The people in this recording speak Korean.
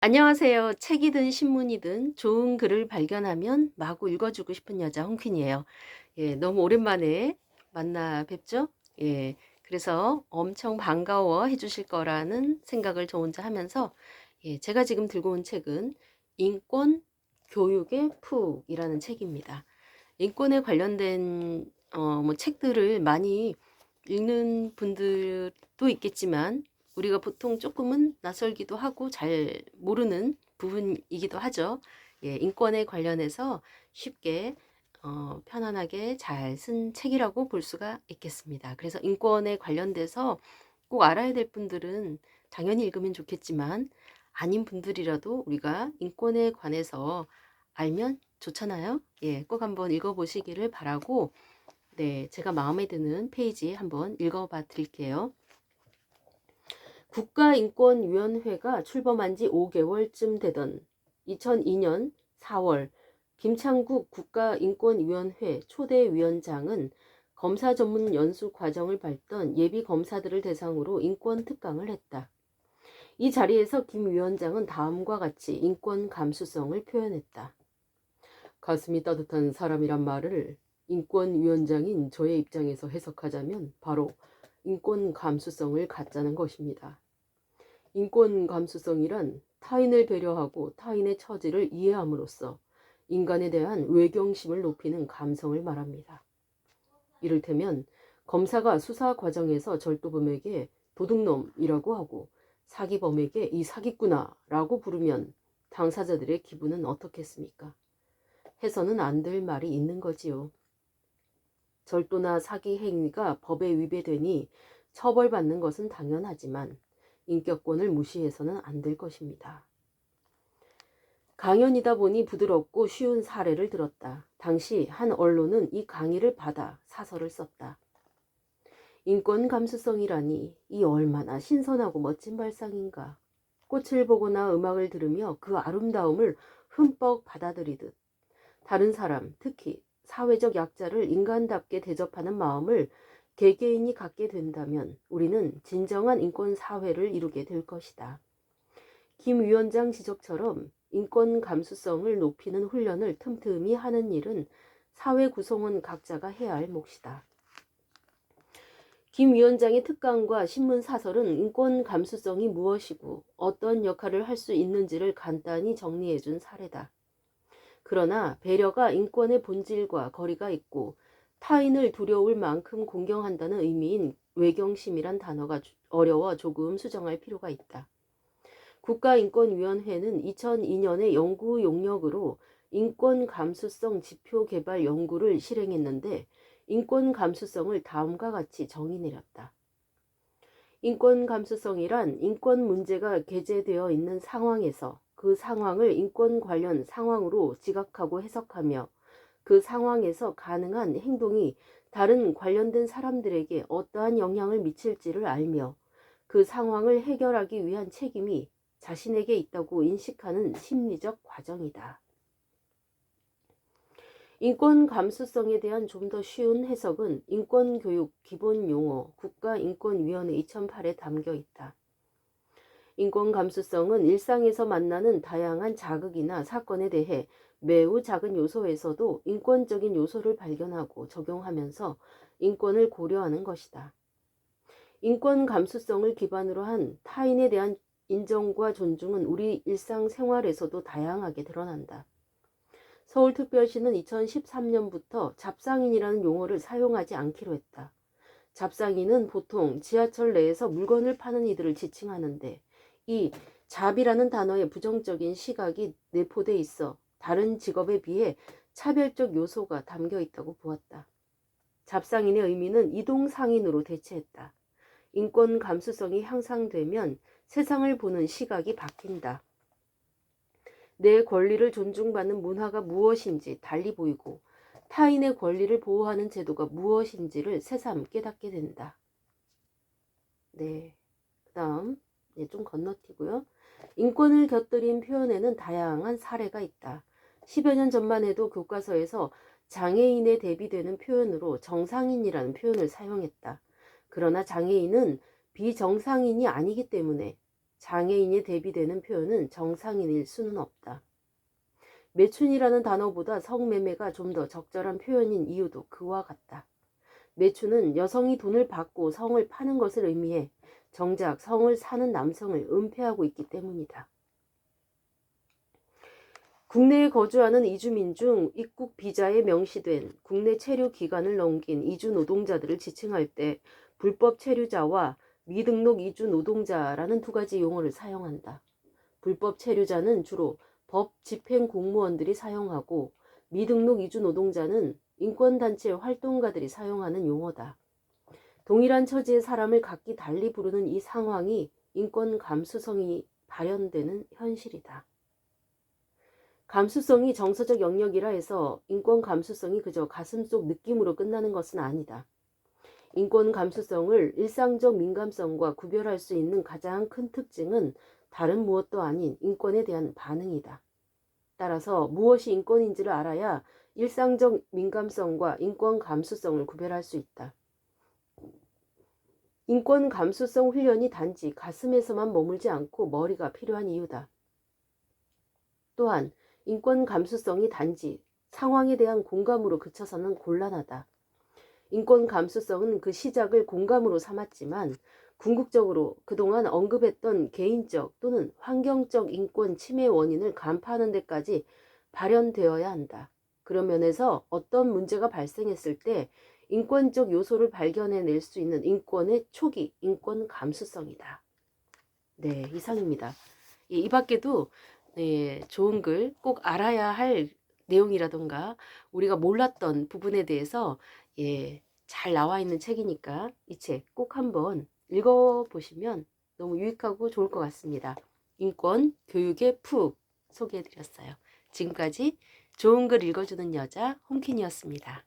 안녕하세요. 책이든 신문이든 좋은 글을 발견하면 마구 읽어주고 싶은 여자 홍퀸이에요. 예, 너무 오랜만에 만나 뵙죠? 예, 그래서 엄청 반가워해 주실 거라는 생각을 저 혼자 하면서 제가 지금 들고 온 책은 인권 교육의 푹이라는 책입니다. 인권에 관련된 뭐 책들을 많이 읽는 분들도 있겠지만 우리가 보통 조금은 낯설기도 하고 잘 모르는 부분이기도 하죠. 예, 인권에 관련해서 쉽게 편안하게 잘 쓴 책이라고 볼 수가 있겠습니다. 그래서 인권에 관련돼서 꼭 알아야 될 분들은 당연히 읽으면 좋겠지만 아닌 분들이라도 우리가 인권에 관해서 알면 좋잖아요. 예, 꼭 한번 읽어보시기를 바라고, 네, 제가 마음에 드는 페이지 한번 읽어봐 드릴게요. 국가인권위원회가 출범한 지 5개월쯤 되던 2002년 4월, 김창국 국가인권위원회 초대위원장은 검사 전문 연수 과정을 밟던 예비 검사들을 대상으로 인권 특강을 했다. 이 자리에서 김 위원장은 다음과 같이 인권 감수성을 표현했다. 가슴이 따뜻한 사람이란 말을 인권위원장인 저의 입장에서 해석하자면 바로 인권 감수성을 갖자는 것입니다. 인권 감수성이란 타인을 배려하고 타인의 처지를 이해함으로써 인간에 대한 외경심을 높이는 감성을 말합니다. 이를테면 검사가 수사 과정에서 절도범에게 도둑놈이라고 하고 사기범에게 이 사기꾼아 라고 부르면 당사자들의 기분은 어떻겠습니까? 해서는 안 될 말이 있는 거지요. 절도나 사기 행위가 법에 위배되니 처벌받는 것은 당연하지만 인격권을 무시해서는 안 될 것입니다. 강연이다 보니 부드럽고 쉬운 사례를 들었다. 당시 한 언론은 이 강의를 받아 사설을 썼다. 인권 감수성이라니 이 얼마나 신선하고 멋진 발상인가. 꽃을 보거나 음악을 들으며 그 아름다움을 흠뻑 받아들이듯 다른 사람, 특히 사회적 약자를 인간답게 대접하는 마음을 개개인이 갖게 된다면 우리는 진정한 인권 사회를 이루게 될 것이다. 김 위원장 지적처럼 인권 감수성을 높이는 훈련을 틈틈이 하는 일은 사회 구성원 각자가 해야 할 몫이다. 김 위원장의 특강과 신문 사설은 인권 감수성이 무엇이고 어떤 역할을 할 수 있는지를 간단히 정리해준 사례다. 그러나 배려가 인권의 본질과 거리가 있고 타인을 두려울 만큼 공경한다는 의미인 외경심이란 단어가 어려워 조금 수정할 필요가 있다. 국가인권위원회는 2002년에 연구 용역으로 인권 감수성 지표 개발 연구를 실행했는데 인권 감수성을 다음과 같이 정의 내렸다. 인권 감수성이란 인권 문제가 게재되어 있는 상황에서 그 상황을 인권 관련 상황으로 지각하고 해석하며 그 상황에서 가능한 행동이 다른 관련된 사람들에게 어떠한 영향을 미칠지를 알며 그 상황을 해결하기 위한 책임이 자신에게 있다고 인식하는 심리적 과정이다. 인권 감수성에 대한 좀 더 쉬운 해석은 인권교육 기본용어 국가인권위원회 2008에 담겨 있다. 인권 감수성은 일상에서 만나는 다양한 자극이나 사건에 대해 매우 작은 요소에서도 인권적인 요소를 발견하고 적용하면서 인권을 고려하는 것이다. 인권 감수성을 기반으로 한 타인에 대한 인정과 존중은 우리 일상생활에서도 다양하게 드러난다. 서울특별시는 2013년부터 잡상인이라는 용어를 사용하지 않기로 했다. 잡상인은 보통 지하철 내에서 물건을 파는 이들을 지칭하는데 이 잡이라는 단어에 부정적인 시각이 내포돼 있어 다른 직업에 비해 차별적 요소가 담겨 있다고 보았다. 잡상인의 의미는 이동상인으로 대체했다. 인권 감수성이 향상되면 세상을 보는 시각이 바뀐다. 내 권리를 존중받는 문화가 무엇인지 달리 보이고 타인의 권리를 보호하는 제도가 무엇인지를 새삼 깨닫게 된다. 네, 그 다음 좀 건너뛰고요. 인권을 곁들인 표현에는 다양한 사례가 있다. 10여 년 전만 해도 교과서에서 장애인에 대비되는 표현으로 정상인이라는 표현을 사용했다. 그러나 장애인은 비정상인이 아니기 때문에 장애인에 대비되는 표현은 정상인일 수는 없다. 매춘이라는 단어보다 성매매가 좀 더 적절한 표현인 이유도 그와 같다. 매춘은 여성이 돈을 받고 성을 파는 것을 의미해 정작 성을 사는 남성을 은폐하고 있기 때문이다. 국내에 거주하는 이주민 중 입국 비자에 명시된 국내 체류 기간을 넘긴 이주 노동자들을 지칭할 때 불법 체류자와 미등록 이주 노동자라는 두 가지 용어를 사용한다. 불법 체류자는 주로 법 집행 공무원들이 사용하고 미등록 이주 노동자는 인권단체 활동가들이 사용하는 용어다. 동일한 처지의 사람을 각기 달리 부르는 이 상황이 인권 감수성이 발현되는 현실이다. 감수성이 정서적 영역이라 해서 인권 감수성이 그저 가슴속 느낌으로 끝나는 것은 아니다. 인권 감수성을 일상적 민감성과 구별할 수 있는 가장 큰 특징은 다른 무엇도 아닌 인권에 대한 반응이다. 따라서 무엇이 인권인지를 알아야 일상적 민감성과 인권 감수성을 구별할 수 있다. 인권 감수성 훈련이 단지 가슴에서만 머물지 않고 머리가 필요한 이유다. 또한 인권 감수성이 단지 상황에 대한 공감으로 그쳐서는 곤란하다. 인권 감수성은 그 시작을 공감으로 삼았지만 궁극적으로 그동안 언급했던 개인적 또는 환경적 인권 침해 원인을 간파하는 데까지 발현되어야 한다. 그런 면에서 어떤 문제가 발생했을 때 인권적 요소를 발견해낼 수 있는 인권의 초기, 인권 감수성이다. 네, 이상입니다. 이 밖에도 좋은 글, 꼭 알아야 할 내용이라던가 우리가 몰랐던 부분에 대해서 잘 나와 있는 책이니까 이 책 꼭 한번 읽어보시면 너무 유익하고 좋을 것 같습니다. 인권 교육의 푹 소개해드렸어요. 지금까지 좋은 글 읽어주는 여자 홍킨이었습니다.